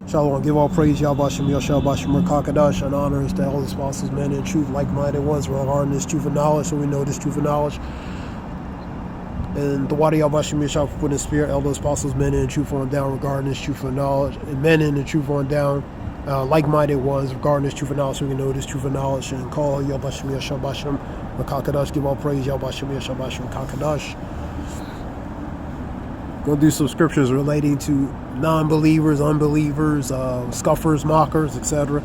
Shalom, give all praise, Yahbashim, Yahshabashim, Rakakadash, and honors to all the apostles, men in truth, like-minded ones, regarding this truth of knowledge, so we know this truth of knowledge. And the Wadi Yahbashim, Yahshab, put in spirit, elders, apostles, men in truth on down, regarding this truth of knowledge, and men in the truth on down, like-minded ones, regarding this truth of knowledge, so we can know this truth of knowledge, and call Yahbashim, Yahshabashim, Rakakadash, give all praise, Yahbashim, Yahshabashim, Rakakadash. Gonna do some scriptures relating to non-believers, unbelievers, scoffers, mockers, etc.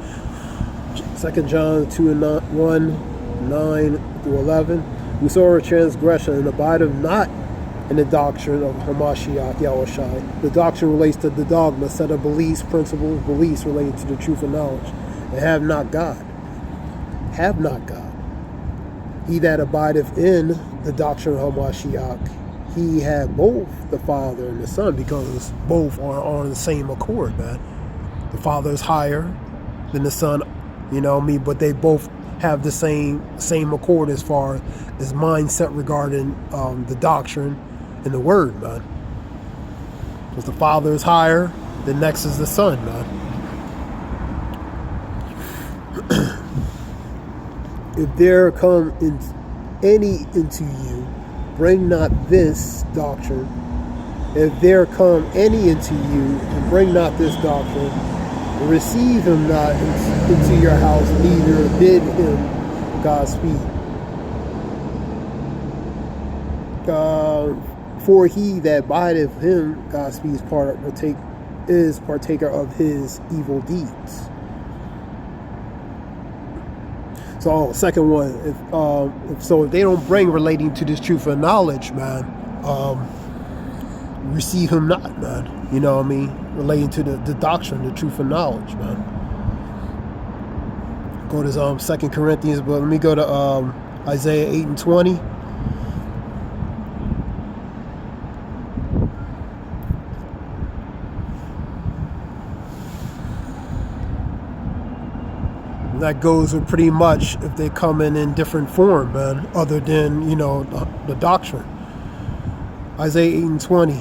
2 John 2:1, 9 through 11. Whosoever transgression and abideth not in the doctrine of Hamashiach Yahushai. The doctrine relates to the dogma, set of beliefs, principles, beliefs related to the truth of knowledge. And have not God. Have not God. He that abideth in the doctrine of Hamashiach, he had both the Father and the Son, because both are on the same accord, man. The Father is higher than the Son, you know what I mean? But they both have the same accord as far as mindset regarding the doctrine and the Word, man. Because the Father is higher, the next is the Son, man. If there come any into you, bring not this doctrine. If there come any into you, and bring not this doctrine, and receive him not into your house, neither bid him Godspeed. For he that bideth him Godspeed is partaker of his evil deeds. So, second one, if they don't bring relating to this truth of knowledge, man, receive him not, man. You know what I mean? Relating to the doctrine, the truth of knowledge, man. Go to 2 Corinthians, but let me go to Isaiah 8:20. That goes with pretty much if they come in different form, man, other than, you know, the doctrine. Isaiah 8:20.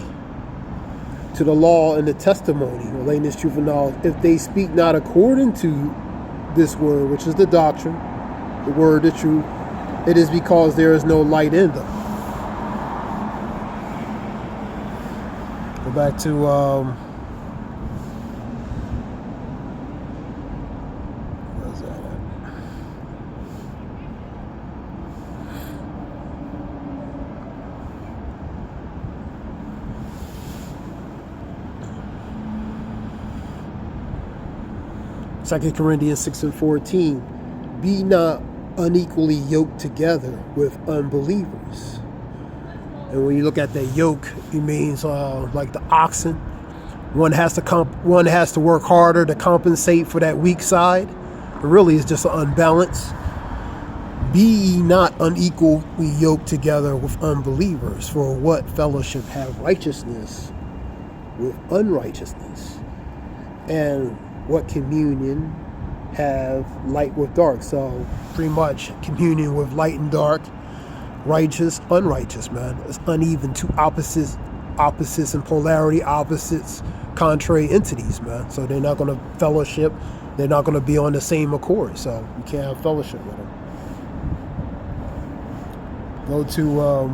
To the law and the testimony, relating this truth of knowledge, if they speak not according to this word, which is the doctrine, the word, the truth, it is because there is no light in them. Go back to 2 Corinthians 6:14, be not unequally yoked together with unbelievers. And when you look at that yoke, it means like the oxen. One has to work harder to compensate for that weak side. But really, it's just an unbalance. Be ye not unequally yoked together with unbelievers. For what fellowship have righteousness with unrighteousness? And what communion have light with dark? So pretty much communion with light and dark, righteous, unrighteous, man. It's uneven, two opposites in polarity, opposites, contrary entities, man. So they're not going to fellowship. They're not going to be on the same accord. So you can't have fellowship with them. Go to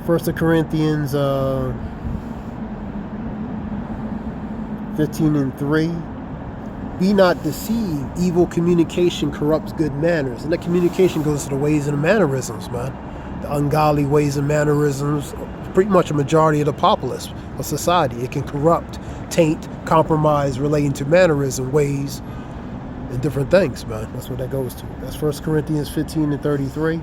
1 Corinthians 15:3. Be not deceived. Evil communication corrupts good manners. And that communication goes to the ways and the mannerisms, man. The ungodly ways and mannerisms, pretty much a majority of the populace of society. It can corrupt, taint, compromise relating to mannerism, ways, and different things, man. That's what that goes to. That's 1 Corinthians 15:33.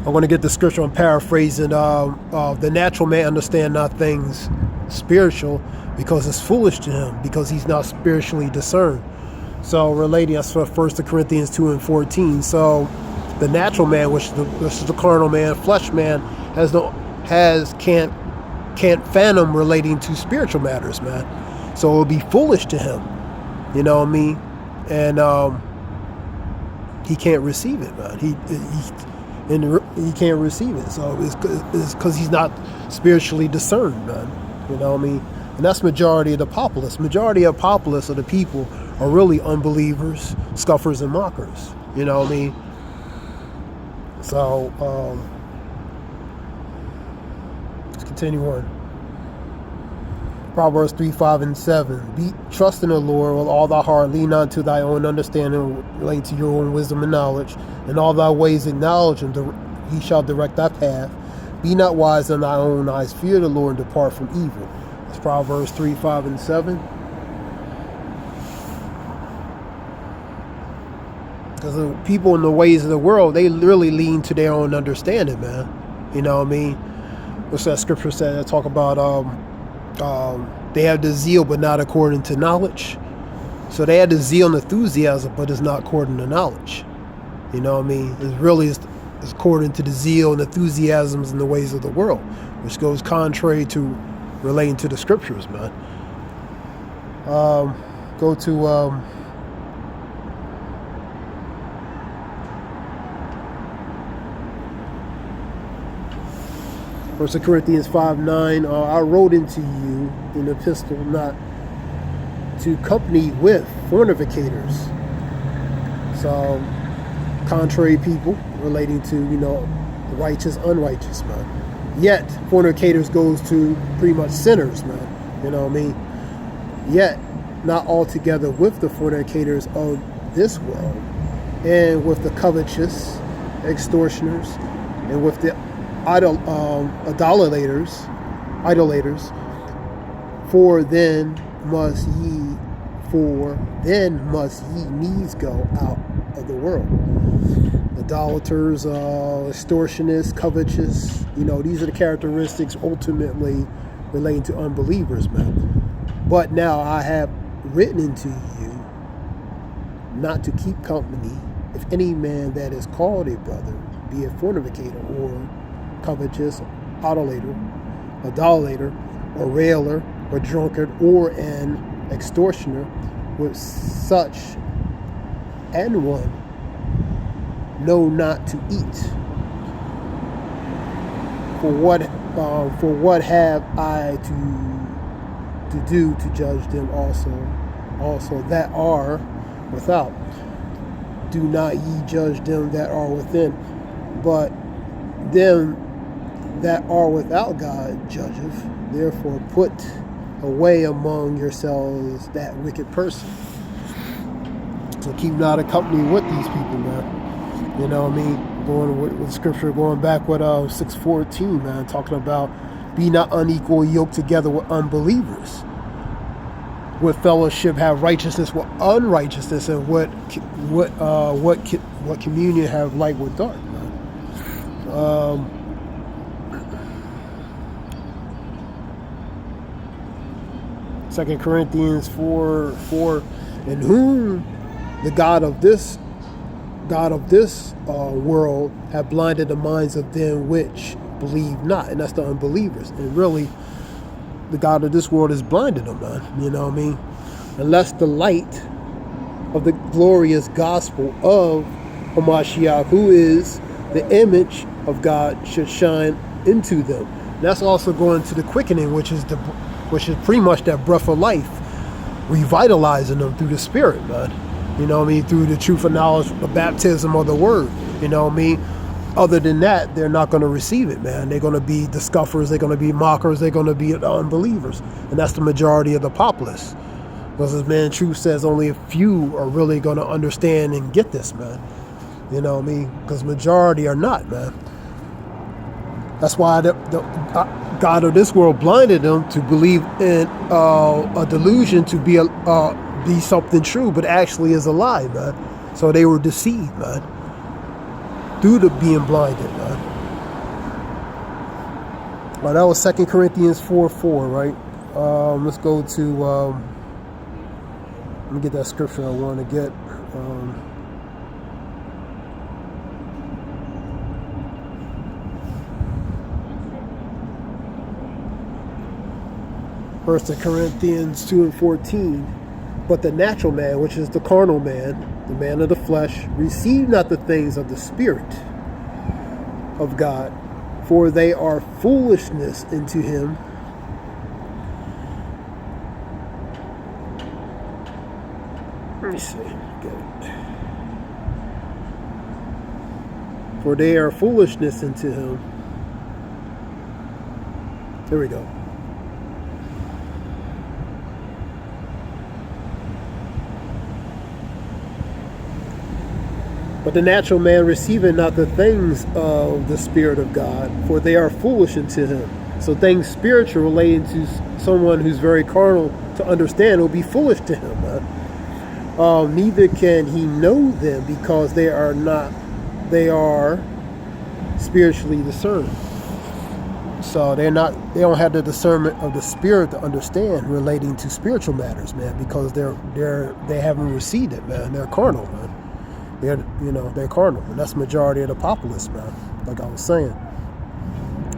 I want to get the scripture. I'm paraphrasing. The natural man understand not things spiritual because it's foolish to him, because he's not spiritually discerned. So relating, that's for 1 Corinthians 2:14. So the natural man, which is the carnal man, flesh man, can't fathom relating to spiritual matters, man. So it will be foolish to him You know what I mean? And he can't receive it, man. He can't receive it. So it's because he's not spiritually discerned, man. You know what I mean? And that's majority of the populace. Majority of populace of the people are really unbelievers, scoffers, and mockers. You know what I mean? So let's continue on. Proverbs 3, 5, and 7. Trust in the Lord with all thy heart. Lean not to thy own understanding, relating to your own wisdom and knowledge. In all thy ways acknowledge him, he shall direct thy path. Be not wise in thy own eyes. Fear the Lord and depart from evil. That's Proverbs 3, 5, and 7. Because the people in the ways of the world, they really lean to their own understanding, man. You know what I mean? What's that scripture said? I talk about they have the zeal, but not according to knowledge. So they had the zeal and enthusiasm, but it's not according to knowledge. You know what I mean? It's really it's according to the zeal and enthusiasms in the ways of the world, which goes contrary to relating to the scriptures, man. Go to 1 Corinthians 5:9. I wrote into you an epistle not to company with fornicators. So, contrary people relating to, righteous, unrighteous, man. Yet, fornicators goes to pretty much sinners, man. You know what I mean? Yet, not altogether with the fornicators of this world, and with the covetous, extortioners, and with the idolaters, for then must ye needs go out of the world. Idolaters, extortionists, covetous, these are the characteristics ultimately relating to unbelievers, man. But now I have written unto you not to keep company if any man that is called a brother be a fornicator, or covetous, idolater, or railer, or drunkard, or an extortioner. With such an one know not to eat. For what have I to do to judge them also that are without? Do not ye judge them that are within, but them that are without God judgeth. Therefore put away among yourselves that wicked person. So keep not a company with these people, man. You know what I mean? Going with scripture, going back with 6:14, man, talking about be not unequal yoked together with unbelievers. With fellowship have righteousness with unrighteousness, and what communion have light with dark, man. 2 Corinthians 4, in whom the God of this world have blinded the minds of them which believe not, and that's the unbelievers. And really, the God of this world is blinded them, man. You know what I mean? Unless the light of the glorious gospel of Hamashiach, who is the image of God, should shine into them. And that's also going to the quickening, which is pretty much that breath of life, revitalizing them through the Spirit, man. You know what I mean? Through the truth of knowledge, the baptism of the Word. You know what I mean? Other than that, they're not going to receive it, man. They're going to be the scoffers. They're going to be mockers. They're going to be the unbelievers. And that's the majority of the populace. Because as man Truth says, only a few are really going to understand and get this, man. You know what I mean? Because majority are not, man. That's why the God of this world blinded them to believe in a delusion to be something true, but actually is a lie, man. So they were deceived, man, through the being blinded, man. Well, that was 2 Corinthians 4:4, right? Let's go to, let me get that scripture I want to get. 1 Corinthians 2:14. But the natural man, which is the carnal man, the man of the flesh, receive not the things of the Spirit of God, for they are foolishness unto him. Let me see. Get it. For they are foolishness unto him. There we go. But the natural man receiveth not the things of the Spirit of God, for they are foolish unto him. So things spiritual relating to someone who's very carnal to understand will be foolish to him. Neither can he know them, because they are spiritually discerned. So they don't have the discernment of the Spirit to understand relating to spiritual matters, man, because they haven't received it, man. They're carnal, man. They're carnal, and that's the majority of the populace, man. Like I was saying.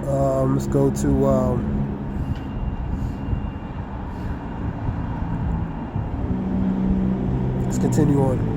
Let's go to let's continue on.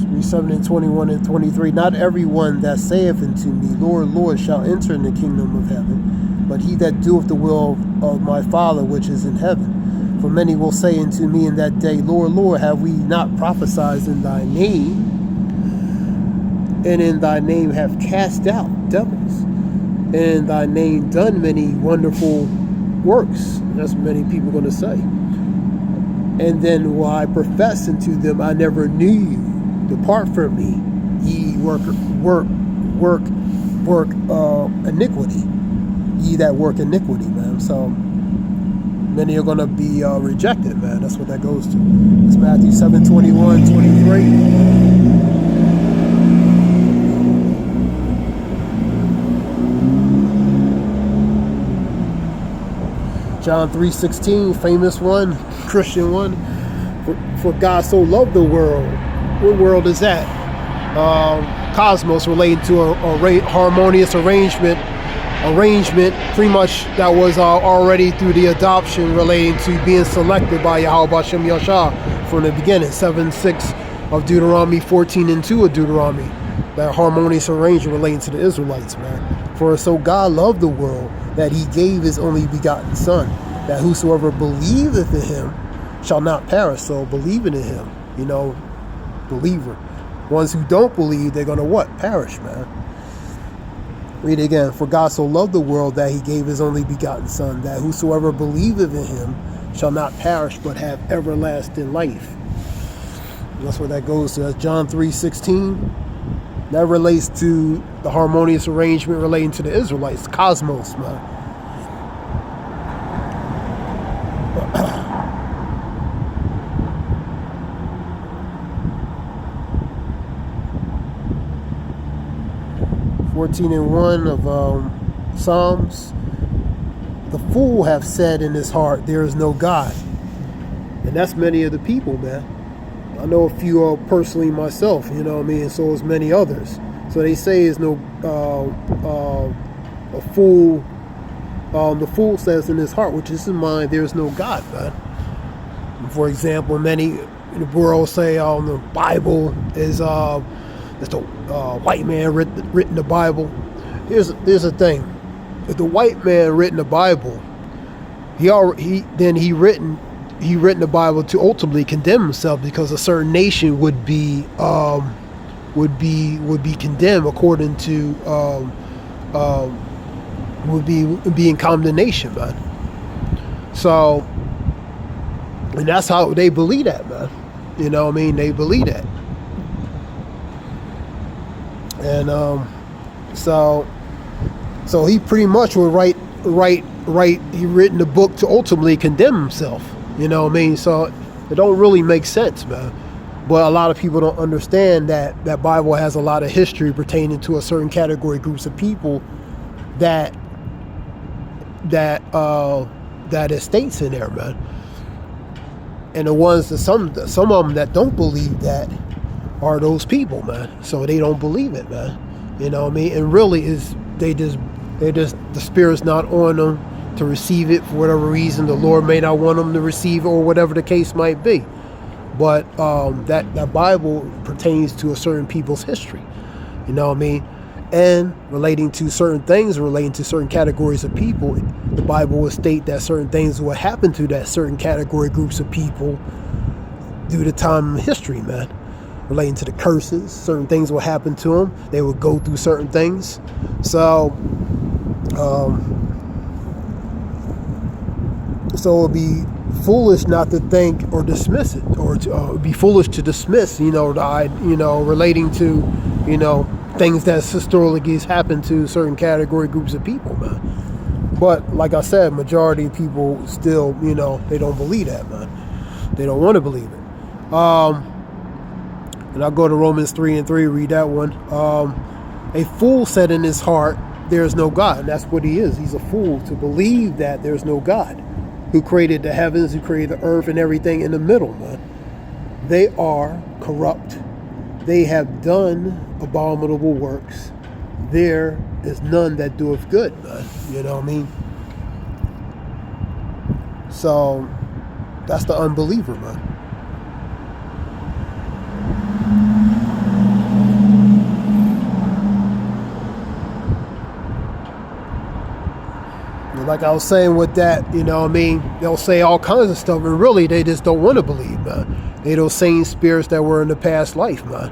Read 7 and 21 and 23. Not everyone that saith unto me, Lord, Lord, shall enter in the kingdom of heaven, but he that doeth the will of my Father which is in heaven. For many will say unto me in that day, Lord, Lord, have we not prophesied in thy name, and in thy name have cast out devils, and in thy name done many wonderful works? That's what many people are going to say. And then will I profess unto them, I never knew you. Depart from me, ye work iniquity. Ye that work iniquity, man. So many are going to be rejected, man. That's what that goes to. It's Matthew 7, 21, 23. John 3:16, famous one, Christian one. For God so loved the world. What world is that? Cosmos, related to a harmonious arrangement, pretty much that was already through the adoption, relating to being selected by Yahweh Bashem Yashah from the beginning. 7:6 of Deuteronomy, 14 and 2 of Deuteronomy. That harmonious arrangement relating to the Israelites, man. For so God loved the world that he gave his only begotten Son, that whosoever believeth in him shall not perish. So believing in him, believer. Ones who don't believe, they're going to what? Perish, man. Read it again. For God so loved the world that he gave his only begotten Son, that whosoever believeth in him shall not perish but have everlasting life. And that's what that goes to. That's John 3:16. That relates to the harmonious arrangement relating to the Israelites, the cosmos, man. 14 and 1 of Psalms. The fool have said in his heart, there is no God. And that's many of the people, man. I know a few personally myself, and so is many others. So they say is no a fool. The fool says in his heart, which is in mind, there is no God, man. For example, many in the world say the Bible is it's the white man written the Bible. Here's the thing: if the white man written the Bible, he written the Bible to ultimately condemn himself, because a certain nation would be condemned according to would be in condemnation, man. So, and that's how they believe that, man. They believe that. And so he pretty much would write he written the book to ultimately condemn himself. So It don't really make sense, man. But a lot of people don't understand that Bible has a lot of history pertaining to a certain category, groups of people that it states in there, man. And the ones that some of them that don't believe that are those people, man. So they don't believe it, man. You know what I mean? And really they just the Spirit's not on them to receive it for whatever reason. The Lord may not want them to receive it, or whatever the case might be. But that Bible pertains to a certain people's history. You know what I mean? And relating to certain things, relating to certain categories of people, the Bible will state that certain things will happen to that certain category, groups of people due to time and history, man. Relating to the curses, certain things will happen to them. They will go through certain things. So it would be foolish not to think or dismiss it, or to be foolish to dismiss, relating to, things that historically has happened to certain category groups of people, man. But like I said, majority of people still, they don't believe that, man. They don't want to believe it. And I'll go to Romans 3:3, read that one. A fool said in his heart, there is no God. And that's what he is. He's a fool to believe that there's no God, who created the heavens, who created the earth and everything in the middle, man. They are corrupt. They have done abominable works. There is none that doeth good, man. You know what I mean? So that's the unbeliever, man. Like I was saying with that, they'll say all kinds of stuff, and really they just don't want to believe, man. They those same spirits that were in the past life, man.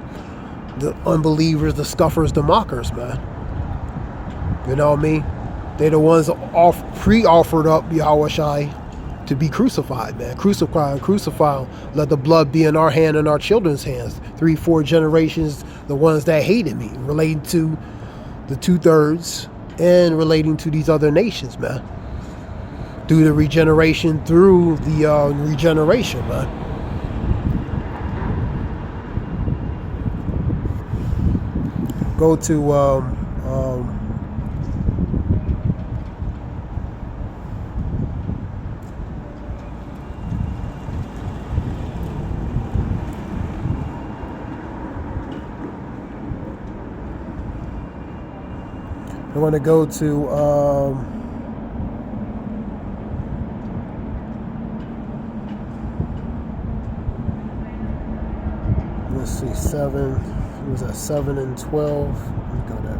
The unbelievers, the scoffers, the mockers, man. You know what I mean? They're the ones pre-offered up Yahushai to be crucified, man. Crucify him. Let the blood be in our hand and our children's hands. 3-4 generations, the ones that hated me, relating to the 2/3 and relating to these other nations, man. Through the regeneration, man. Go to I want to go to let's see, 7. It was at 7 and 12. Let me go there.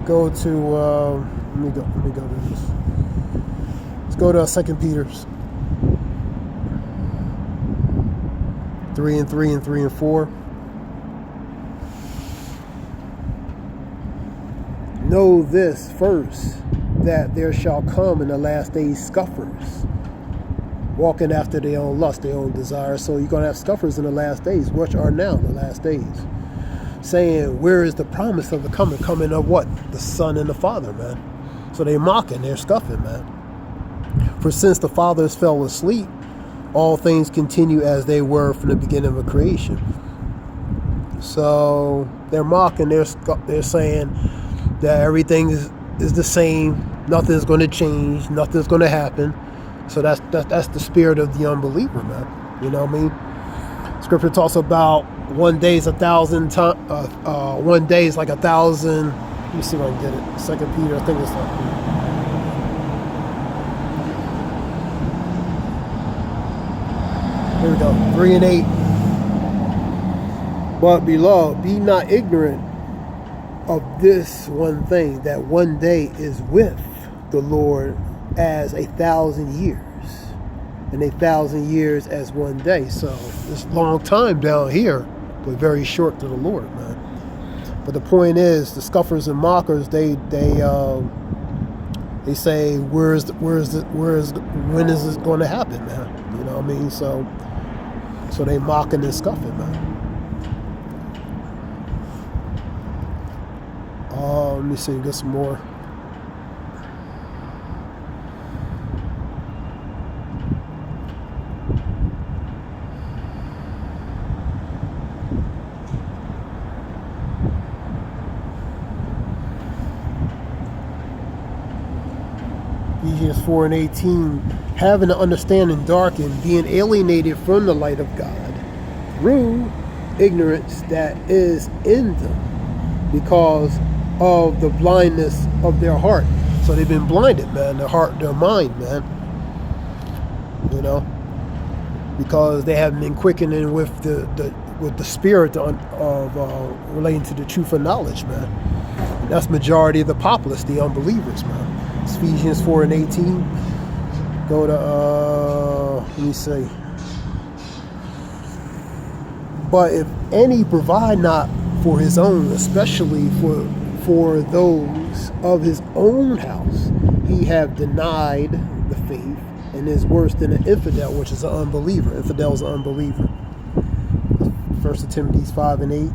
Go to let me go to this. Let's go to 2 Peter's 3:3 and 3:4. Know this first, that there shall come in the last days scoffers, walking after their own lust, their own desire. So you're gonna have scoffers in the last days, which are now in the last days, saying, where is the promise of the coming of what? The Son and the Father, man. So they're mocking, they're scoffing, man. For since the fathers fell asleep, all things continue as they were from the beginning of creation. So they're mocking, they're saying that everything is the same, nothing's going to change, nothing's going to happen. So that's the spirit of the unbeliever, man. You know what I mean? Scripture talks about one day is 1,000 times. One day is like 1,000. Let me see if I can get it. 2 Peter, I think it's like. Here we go. 3 and 8. But beloved, be not ignorant of this one thing, that one day is with the Lord as 1,000 years, and 1,000 years as one day. So it's a long time down here, but very short to the Lord, man. But the point is, the scoffers and mockers, they They say, when is this going to happen, man? You know what I mean? So they mocking and scoffing, man. Let me see, get some more. Ephesians 4:18, having the understanding darkened, being alienated from the light of God through ignorance that is in them because of the blindness of their heart. So they've been blinded, man, their heart, their mind, man. You know, because they haven't been quickening with the spirit of relating to the truth of knowledge, man. That's majority of the populace, the unbelievers, man. It's Ephesians 4:18. Go to let me see. But if any provide not for his own, especially for those of his own house, he have denied the faith and is worse than an infidel, which is an unbeliever. Infidel is an unbeliever. 1 Timothy 5:8.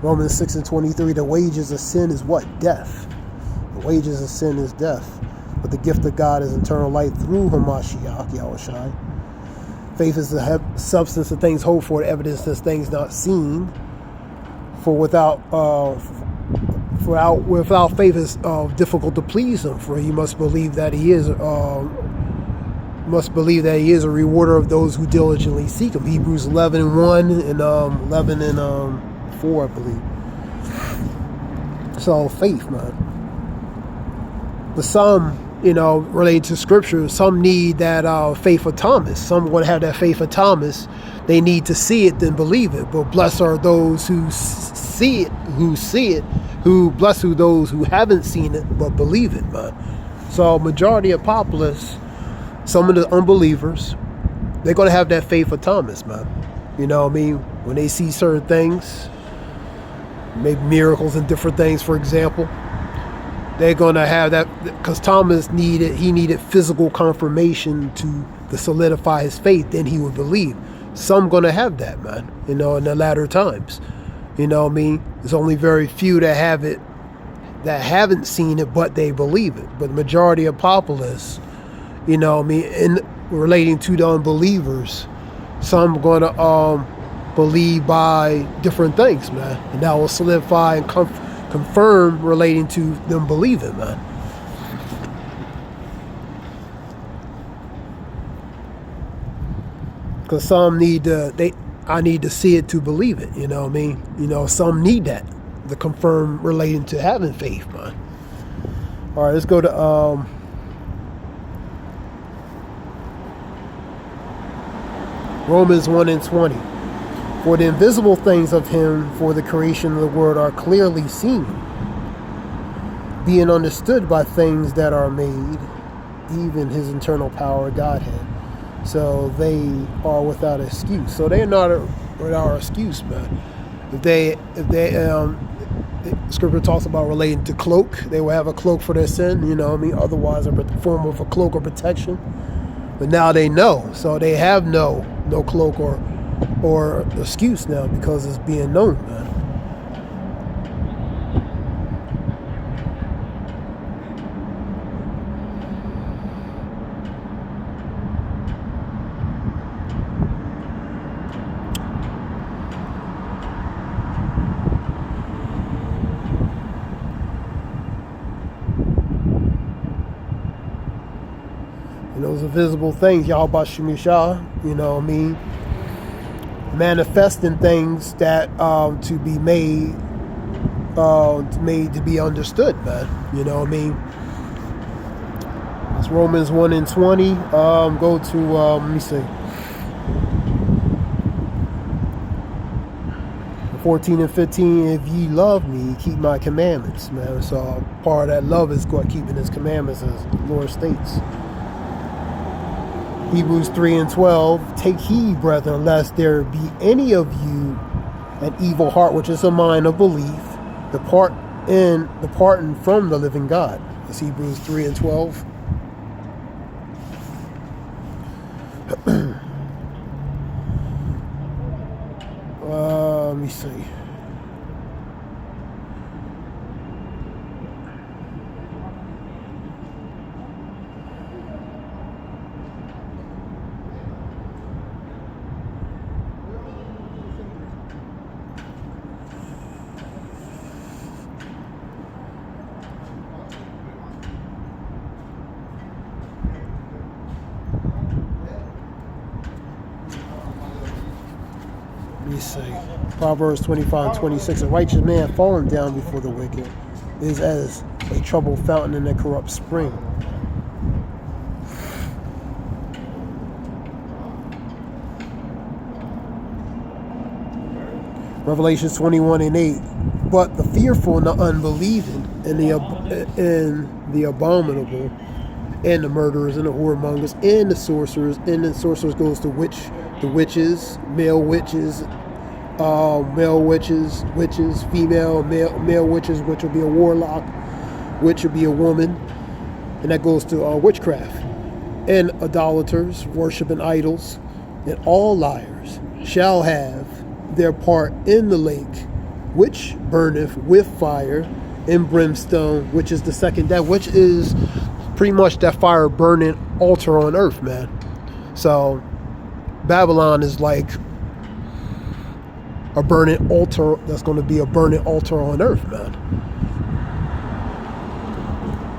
Romans 6:23, the wages of sin is what? Death. The wages of sin is death. But the gift of God is eternal life through Hamashiach, Yahushai. Faith is the substance of things hoped for, the evidence of things not seen. For without faith is difficult to please him. For he must believe that he is a rewarder of those who diligently seek him. Hebrews 11:1 and 11:4, I believe. So faith, man. But some, related to scripture, some need that faith of Thomas. Some want to have that faith of Thomas. They need to see it, then believe it. But blessed are those who see it. Blessed are those who haven't seen it but believe it, man. So majority of populace, some of the unbelievers, they're going to have that faith of Thomas, man. You know what I mean? When they see certain things, maybe miracles and different things, for example, they're going to have that, because Thomas needed physical confirmation to solidify his faith, then he would believe. Some going to have that, man, in the latter times. You know what I mean? There's only very few that have it, that haven't seen it, but they believe it. But the majority of populace, in relating to the unbelievers, some going to believe by different things, man. And that will solidify and confirm relating to them believing, man. Because some I need to see it to believe it, you know what I mean? Some need that to confirm relating to having faith, man. All right, let's go to Romans 1:20. For the invisible things of him for the creation of the world are clearly seen, being understood by things that are made, even his internal power, Godhead. So they are without excuse. So they're not without excuse, man. If they Scripture talks about relating to cloak, they will have a cloak for their sin, you know what I mean? Otherwise, a form of a cloak or protection. But now they know, so they have no cloak or excuse now, because it's being known, man. And those invisible things, Yahweh Shemishah, you know what I mean? Manifesting things that to be made to be understood, man. You know what I mean? It's Romans 1:20. Go to let me see, 14 and 15. If ye love me, keep my commandments, man. So part of that love is keeping his commandments, as the Lord states. Hebrews 3 and 12, take heed, brethren, lest there be any of you an evil heart, which is a mind of belief, departing from the living God. That's Hebrews 3 and 12. Let me see. Proverbs 25:26. A righteous man falling down before the wicked is as a troubled fountain in a corrupt spring. Revelation 21 and 8. But the fearful and the unbelieving and the abominable and the murderers and the whoremongers and the sorcerers goes to the witches, male witches, female, male witches, which will be a warlock, which will be a woman, and that goes to witchcraft, and idolaters, worshiping idols, and all liars shall have their part in the lake, which burneth with fire and brimstone, which is the second death, which is pretty much that fire burning altar on earth, man. So Babylon is like a burning altar that's going to be a burning altar on earth, man.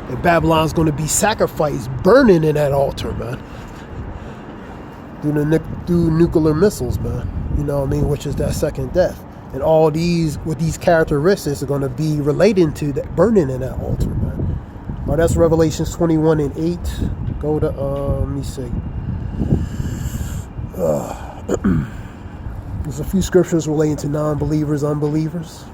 And Babylon's going to be sacrificed, burning in that altar, man. Through nuclear missiles, man. You know what I mean? Which is that second death. And all these, with these characteristics, are going to be relating to that burning in that altar, man. All right, that's Revelations 21 and 8. Go to, let me see. There's a few scriptures relating to non-believers, unbelievers.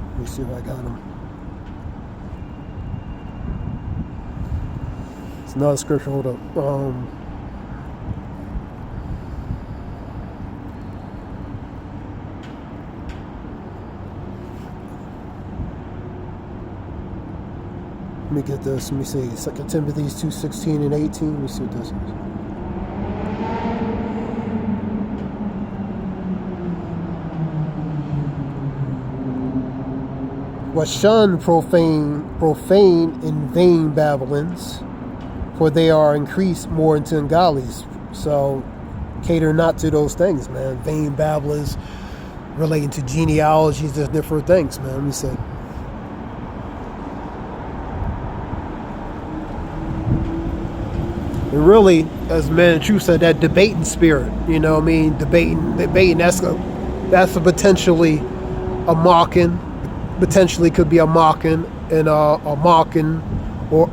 Let me see if I got them. It's another scripture. Hold up. Let me get this. Let me see. 2 Timothy 2:16 and 18. Let me see what this is. But shun profane and vain babblings, for they are increased more into ungodliness. So cater not to those things, man. Vain babblings relating to genealogies, there's different things, man. Let me see. And really, as Man of Truth said, that debating spirit, you know what I mean? Debating, that's a potentially a mocking, potentially could be a mocking, and a mocking or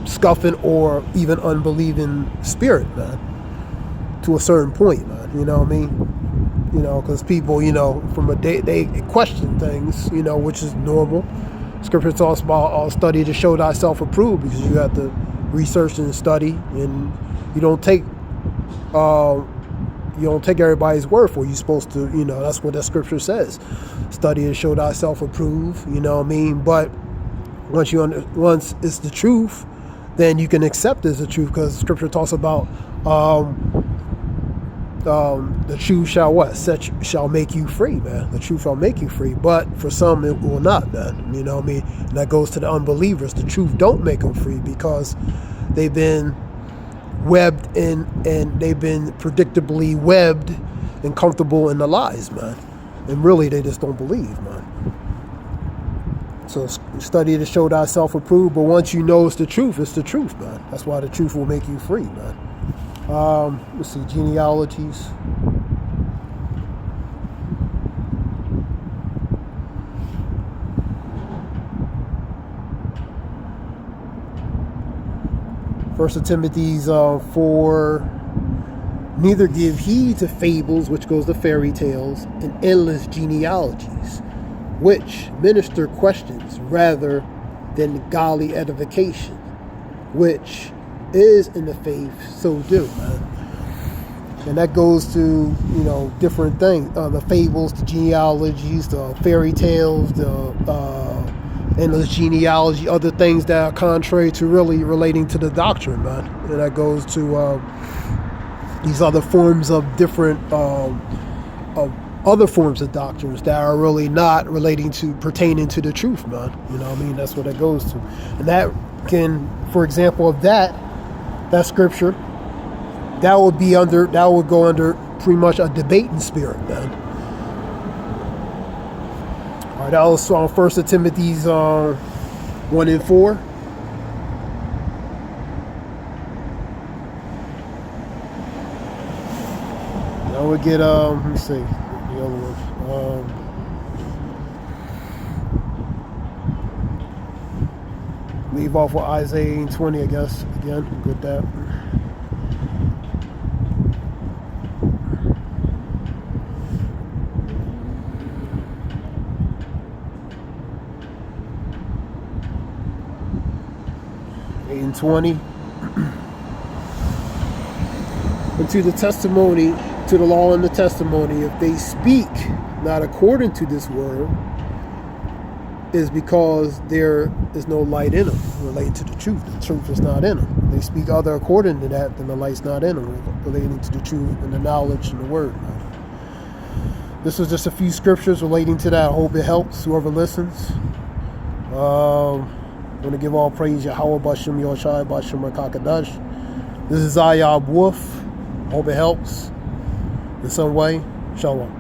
scoffing or even unbelieving spirit, man, to a certain point, man. You know what I mean? You know, because people, you know, from a day, they question things, you know, which is normal. Scripture talks about study to show thyself approved, because you have to research and study, and you don't take everybody's word for it. You're supposed to, you know, that's what that scripture says. Study and show thyself approved, you know what I mean? But once it's the truth, then you can accept it as the truth, because scripture talks about the truth shall make you free, man. The truth shall make you free. But for some, it will not, man. You know what I mean? And that goes to the unbelievers. The truth don't make them free, because they've been webbed in, and they've been predictably webbed and comfortable in the lies, man. And really, they just don't believe, man. So study to show thyself approved. But once you know it's the truth, man. That's why the truth will make you free, man. Let's see, genealogies. 1 Timothy's 4, neither give heed to fables, which goes to fairy tales, and endless genealogies, which minister questions rather than godly edification, which is in the faith, so do, man. And that goes to, different things, the fables, the genealogies, the fairy tales, the endless genealogy, other things that are contrary to really relating to the doctrine, man. And that goes to these other forms of different of other forms of doctrines that are really not pertaining to the truth, man. That's what it goes to. And that can, for example, of that scripture, that would go under pretty much a debating spirit, man. All right, that was on 1 Timothy's 1 and 4. Now we get let me see the other one. Leave off with Isaiah 20, I guess. Again, good that. And 20. And to the testimony, to the law and the testimony, if they speak not according to this word, is because there is no light in them relating to the truth. The truth is not in them. If they speak other according to that, then the light's not in them relating to the truth and the knowledge and the word. This was just a few scriptures relating to that. I hope it helps whoever listens. I want to give all praise Yahweh Bashem Yoshai Bashem Rakakadash. This is Ayab Wolf. Hope it helps in some way. Shalom.